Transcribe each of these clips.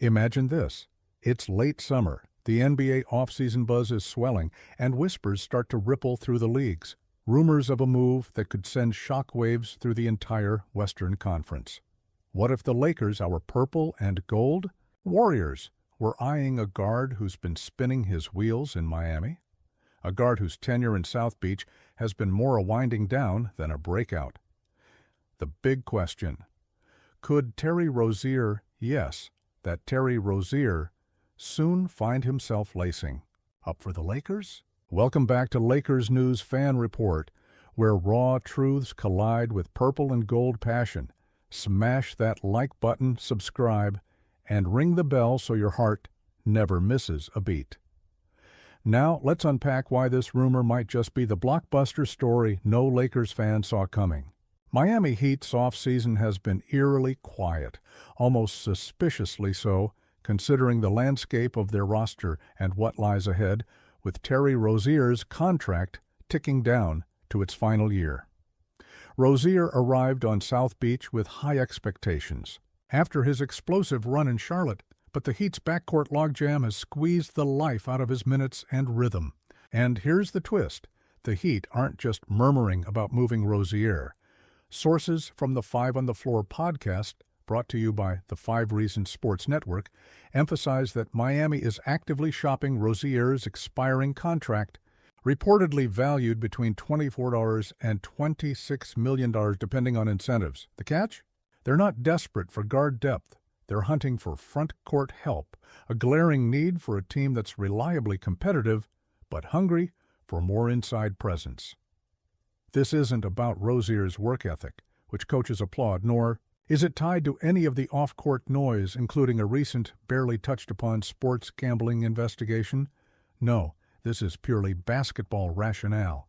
Imagine this. It's late summer, the NBA offseason buzz is swelling, and whispers start to ripple through the leagues. Rumors of a move that could send shockwaves through the entire Western Conference. What if the Lakers, our purple and gold Warriors, were eyeing a guard who's been spinning his wheels in Miami? A guard whose tenure in South Beach has been more a winding down than a breakout. The big question: could Terry Rozier, yes, that Terry Rozier, soon find himself lacing up for the Lakers? Welcome back to Lakers News Fan Report, where raw truths collide with purple and gold passion. Smash that like button, subscribe, and ring the bell so your heart never misses a beat. Now, let's unpack why this rumor might just be the blockbuster story no Lakers fan saw coming. Miami Heat's offseason has been eerily quiet, almost suspiciously so, considering the landscape of their roster and what lies ahead, with Terry Rozier's contract ticking down to its final year. Rozier arrived on South Beach with high expectations after his explosive run in Charlotte, but the Heat's backcourt logjam has squeezed the life out of his minutes and rhythm. And here's the twist: the Heat aren't just murmuring about moving Rozier. Sources from the Five on the Floor podcast, brought to you by the 5 Reasons Sports Network, emphasize that Miami is actively shopping Rozier's expiring contract, reportedly valued between $24 and $26 million depending on incentives. The catch? They're not desperate for guard depth. They're hunting for front court help, a glaring need for a team that's reliably competitive, but hungry for more inside presence. This isn't about Rozier's work ethic, which coaches applaud, nor is it tied to any of the off-court noise, including a recent, barely touched-upon sports gambling investigation. No, this is purely basketball rationale.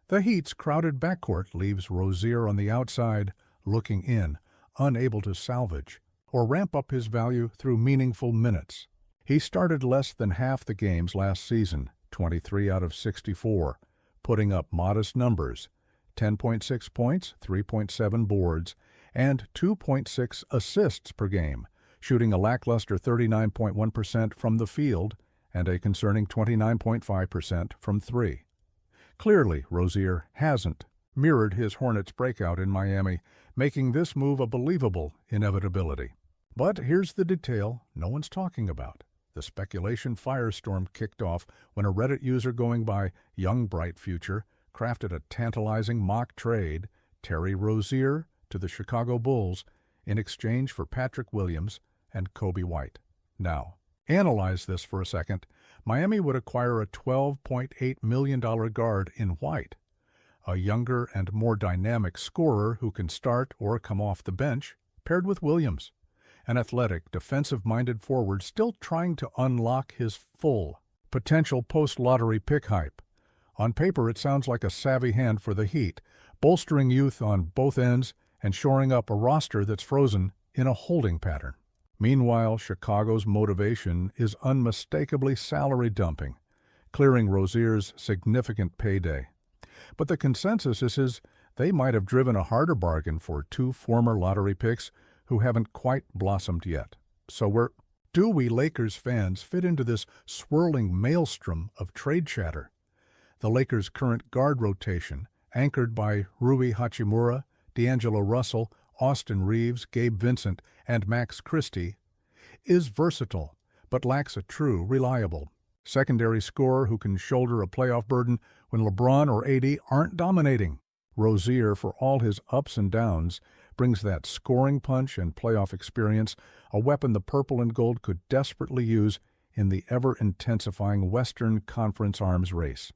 The Heat's crowded backcourt leaves Rozier on the outside, looking in, unable to salvage or ramp up his value through meaningful minutes. He started less than half the games last season, 23 out of 64, putting up modest numbers: 10.6 points, 3.7 boards, and 2.6 assists per game, shooting a lackluster 39.1% from the field and a concerning 29.5% from three. Clearly, Rozier hasn't mirrored his Hornets' breakout in Miami, making this move a believable inevitability. But here's the detail no one's talking about. The speculation firestorm kicked off when a Reddit user going by Young Bright Future crafted a tantalizing mock trade: Terry Rozier to the Chicago Bulls in exchange for Patrick Williams and Kobe White. Now, analyze this for a second. Miami would acquire a $12.8 million guard in White, a younger and more dynamic scorer who can start or come off the bench, paired with Williams, an athletic, defensive-minded forward still trying to unlock his full potential post-lottery pick hype. On paper, it sounds like a savvy hand for the Heat, bolstering youth on both ends and shoring up a roster that's frozen in a holding pattern. Meanwhile, Chicago's motivation is unmistakably salary dumping, clearing Rozier's significant payday. But the consensus is they might have driven a harder bargain for 2 former lottery picks who haven't quite blossomed yet. So do we Lakers fans fit into this swirling maelstrom of trade chatter? The Lakers' current guard rotation, anchored by Rui Hachimura, D'Angelo Russell, Austin Reeves, Gabe Vincent, and Max Christie, is versatile, but lacks a true, reliable secondary scorer who can shoulder a playoff burden when LeBron or AD aren't dominating. Rozier, for all his ups and downs, brings that scoring punch and playoff experience, a weapon the purple and gold could desperately use in the ever-intensifying Western Conference arms race.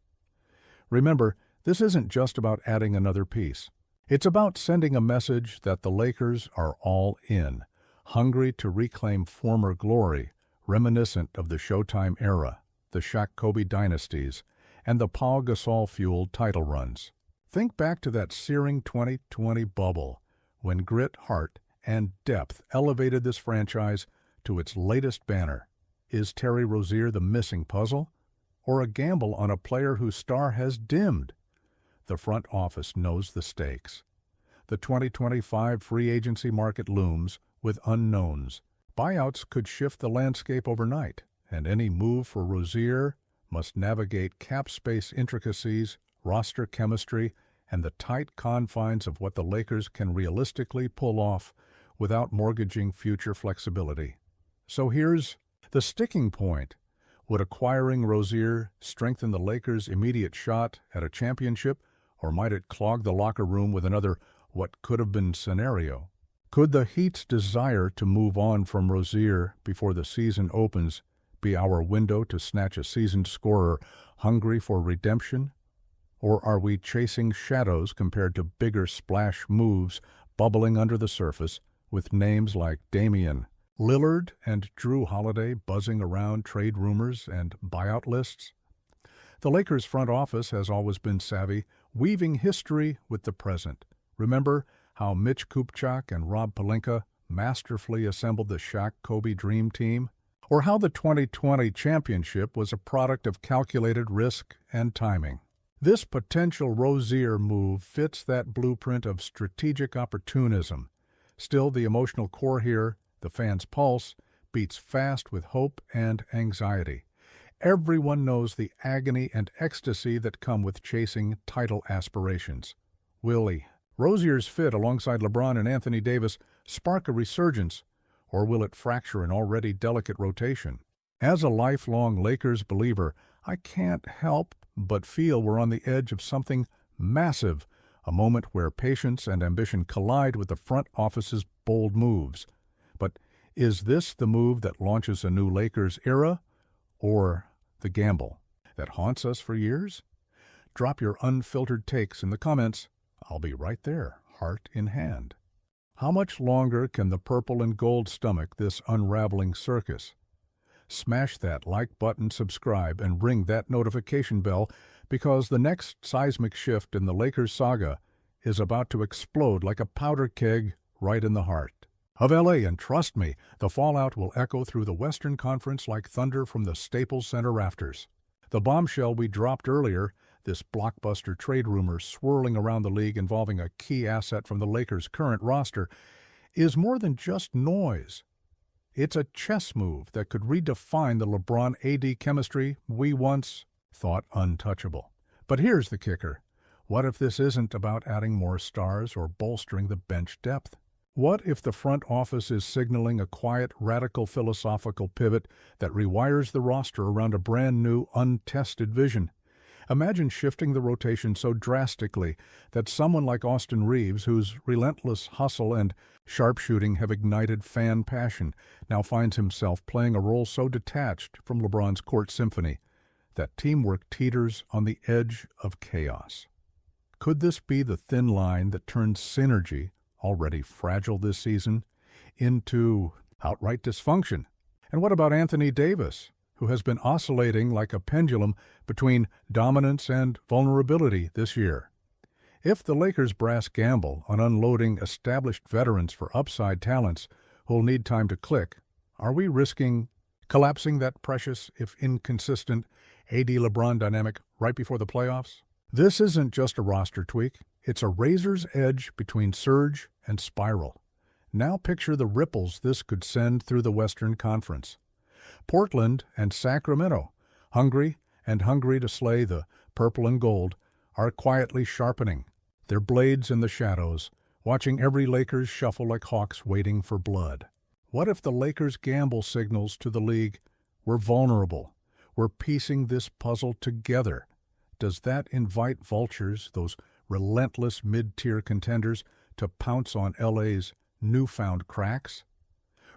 Remember, this isn't just about adding another piece. It's about sending a message that the Lakers are all in, hungry to reclaim former glory, reminiscent of the Showtime era, the Shaq-Kobe dynasties, and the Pau Gasol-fueled title runs. Think back to that searing 2020 bubble, when grit, heart, and depth elevated this franchise to its latest banner. Is Terry Rozier the missing puzzle, or a gamble on a player whose star has dimmed? The front office knows the stakes. The 2025 free agency market looms with unknowns, Buyouts could shift the landscape overnight, and any move for Rozier must navigate cap space intricacies, roster chemistry, and the tight confines of what the Lakers can realistically pull off without mortgaging future flexibility. So here's the sticking point. Would acquiring Rozier strengthen the Lakers' immediate shot at a championship, or might it clog the locker room with another what-could-have-been scenario? Could the Heat's desire to move on from Rozier before the season opens be our window to snatch a seasoned scorer hungry for redemption? Or are we chasing shadows compared to bigger splash moves bubbling under the surface with names like Damian Lillard and Drew Holiday buzzing around trade rumors and buyout lists? The Lakers front office has always been savvy, weaving history with the present. Remember how Mitch Kupchak and Rob Pelinka masterfully assembled the Shaq-Kobe Dream Team? Or how the 2020 championship was a product of calculated risk and timing? This potential Rozier move fits that blueprint of strategic opportunism. Still, the emotional core here, the fans' pulse, beats fast with hope and anxiety. Everyone knows the agony and ecstasy that come with chasing title aspirations. Will Rozier's fit alongside LeBron and Anthony Davis spark a resurgence, or will it fracture an already delicate rotation? As a lifelong Lakers believer, I can't help but feel we're on the edge of something massive, a moment where patience and ambition collide with the front office's bold moves. But is this the move that launches a new Lakers era, or the gamble that haunts us for years? Drop your unfiltered takes in the comments. I'll be right there, heart in hand. How much longer can the purple and gold stomach this unraveling circus? Smash that like button, subscribe, and ring that notification bell, because the next seismic shift in the Lakers saga is about to explode like a powder keg right in the heart of LA, and trust me, the fallout will echo through the Western Conference like thunder from the Staples Center rafters. The bombshell we dropped earlier, this blockbuster trade rumor swirling around the league involving a key asset from the Lakers' current roster, is more than just noise. It's a chess move that could redefine the LeBron-AD chemistry we once thought untouchable. But here's the kicker. What if this isn't about adding more stars or bolstering the bench depth? What if the front office is signaling a quiet, radical philosophical pivot that rewires the roster around a brand new, untested vision? Imagine shifting the rotation so drastically that someone like Austin Reeves, whose relentless hustle and sharpshooting have ignited fan passion, now finds himself playing a role so detached from LeBron's court symphony that teamwork teeters on the edge of chaos. Could this be the thin line that turns synergy, already fragile this season, into outright dysfunction? And what about Anthony Davis, who has been oscillating like a pendulum between dominance and vulnerability this year? If the Lakers brass gamble on unloading established veterans for upside talents who'll need time to click, are we risking collapsing that precious, if inconsistent, AD-LeBron dynamic right before the playoffs? This isn't just a roster tweak. It's a razor's edge between surge and spiral. Now picture the ripples this could send through the Western Conference. Portland and Sacramento, hungry to slay the purple and gold, are quietly sharpening their blades in the shadows, watching every Lakers shuffle like hawks waiting for blood. What if the Lakers' gamble signals to the league, we're vulnerable, we're piecing this puzzle together? Does that invite vultures, those relentless mid-tier contenders, to pounce on LA's newfound cracks?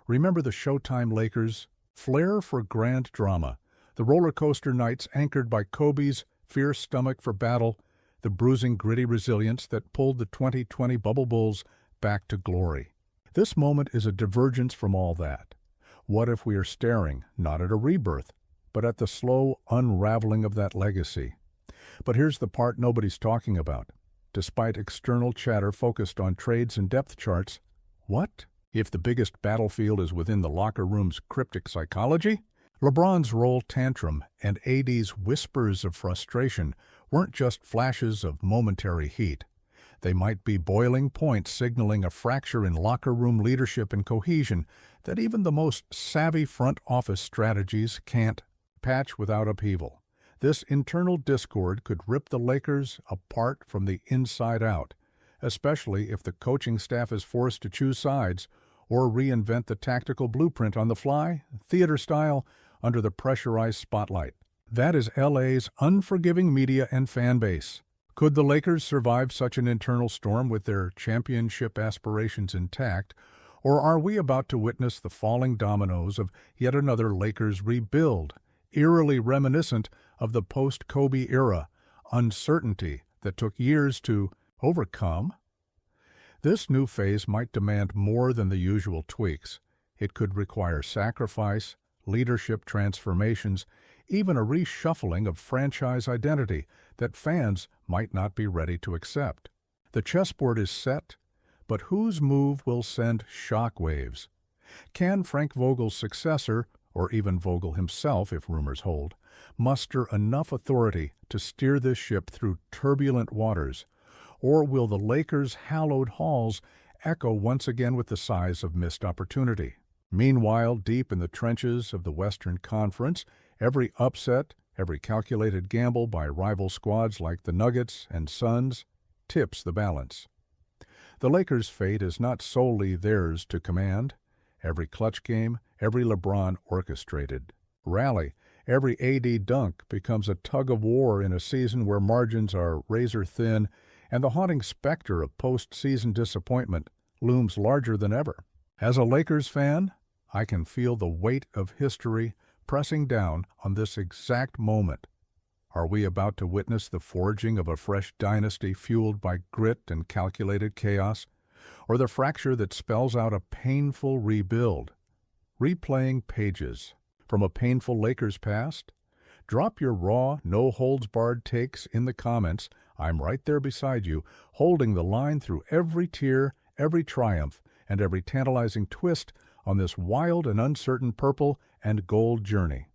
Remember the Showtime Lakers? Flair for grand drama, the roller coaster nights anchored by Kobe's fierce stomach for battle, the bruising gritty resilience that pulled the 2020 Bubble Bulls back to glory. This moment is a divergence from all that. What if we are staring, not at a rebirth, but at the slow unraveling of that legacy? But here's the part nobody's talking about. Despite external chatter focused on trades and depth charts, what if the biggest battlefield is within the locker room's cryptic psychology? LeBron's roll tantrum and AD's whispers of frustration weren't just flashes of momentary heat. They might be boiling points signaling a fracture in locker room leadership and cohesion that even the most savvy front office strategies can't patch without upheaval. This internal discord could rip the Lakers apart from the inside out, especially if the coaching staff is forced to choose sides or reinvent the tactical blueprint on the fly, theater style, under the pressurized spotlight. That is LA's unforgiving media and fan base. Could the Lakers survive such an internal storm with their championship aspirations intact, or are we about to witness the falling dominoes of yet another Lakers rebuild, eerily reminiscent of the post-Kobe era, uncertainty that took years to overcome? This new phase might demand more than the usual tweaks. It could require sacrifice, leadership transformations, even a reshuffling of franchise identity that fans might not be ready to accept. The chessboard is set, but whose move will send shockwaves? Can Frank Vogel's successor, or even Vogel himself if rumors hold, muster enough authority to steer this ship through turbulent waters? Or will the Lakers' hallowed halls echo once again with the sighs of missed opportunity? Meanwhile, deep in the trenches of the Western Conference, every upset, every calculated gamble by rival squads like the Nuggets and Suns tips the balance. The Lakers' fate is not solely theirs to command. Every clutch game, every LeBron orchestrated rally, every AD dunk becomes a tug-of-war in a season where margins are razor-thin and the haunting specter of postseason disappointment looms larger than ever. As a Lakers fan, I can feel the weight of history pressing down on this exact moment. Are we about to witness the forging of a fresh dynasty fueled by grit and calculated chaos, or the fracture that spells out a painful rebuild? Replaying pages from a painful Lakers past? Drop your raw, no-holds-barred takes in the comments. I'm right there beside you, holding the line through every tear, every triumph, and every tantalizing twist on this wild and uncertain purple and gold journey.